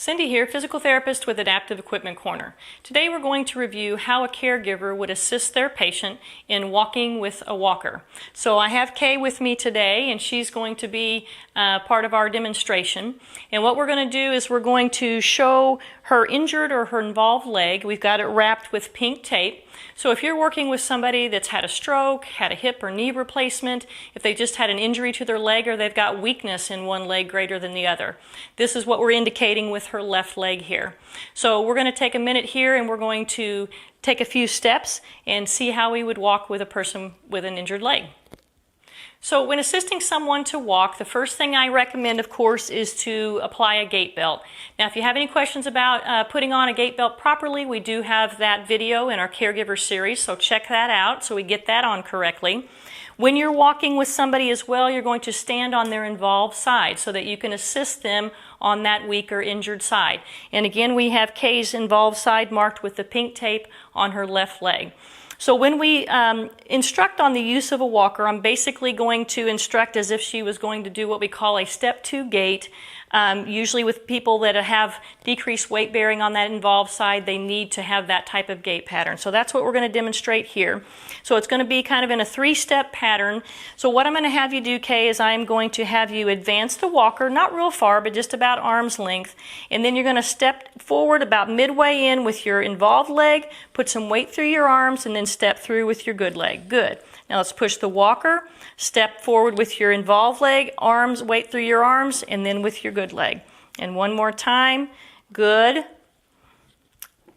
Cindy here, physical therapist with Adaptive Equipment Corner. Today we're going to review how a caregiver would assist their patient in walking with a walker. So I have Kay with me today, and she's going to be part of our demonstration. And what we're going to do is we're going to show her injured or her involved leg. We've got it wrapped with pink tape. So if you're working with somebody that's had a stroke, had a hip or knee replacement, if they just had an injury to their leg or they've got weakness in one leg greater than the other, this is what we're indicating with her left leg here. So we're going to take a minute here and we're going to take a few steps and see how we would walk with a person with an injured leg. So when assisting someone to walk, the first thing I recommend, of course, is to apply a gait belt. Now, if you have any questions about putting on a gait belt properly, we do have that video in our Caregiver series, so check that out so we get that on correctly. When you're walking with somebody as well, you're going to stand on their involved side so that you can assist them on that weak or injured side. And again, we have Kay's involved side marked with the pink tape on her left leg. So when we instruct on the use of a walker, I'm basically going to instruct as if she was going to do what we call a step 2 gait. Usually with people that have decreased weight bearing on that involved side, they need to have that type of gait pattern. So that's what we're going to demonstrate here. So it's going to be kind of in a 3-step pattern. So what I'm going to have you do, Kay, is I'm going to have you advance the walker, not real far, but just about arm's length. And then you're going to step forward about midway in with your involved leg, put some weight through your arms, and then step through with your good leg. Good. Now let's push the walker, step forward with your involved leg, arms, weight through your arms, and then with your good leg. And one more time. Good.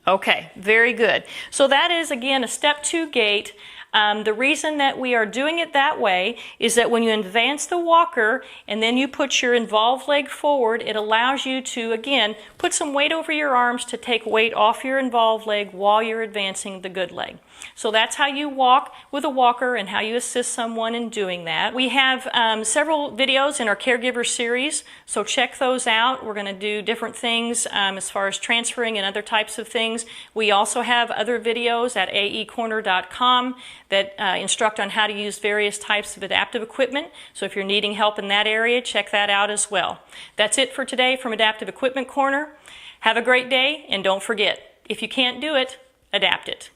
Okay, very good. So that is, again, a step 2 gait. The reason that we are doing it that way is that when you advance the walker and then you put your involved leg forward, it allows you to, again, put some weight over your arms to take weight off your involved leg while you're advancing the good leg. So that's how you walk with a walker and how you assist someone in doing that. We have several videos in our Caregiver series, so check those out. We're going to do different things as far as transferring and other types of things. We also have other videos at aecorner.com that instruct on how to use various types of adaptive equipment. So if you're needing help in that area, check that out as well. That's it for today from Adaptive Equipment Corner. Have a great day, and don't forget, if you can't do it, adapt it.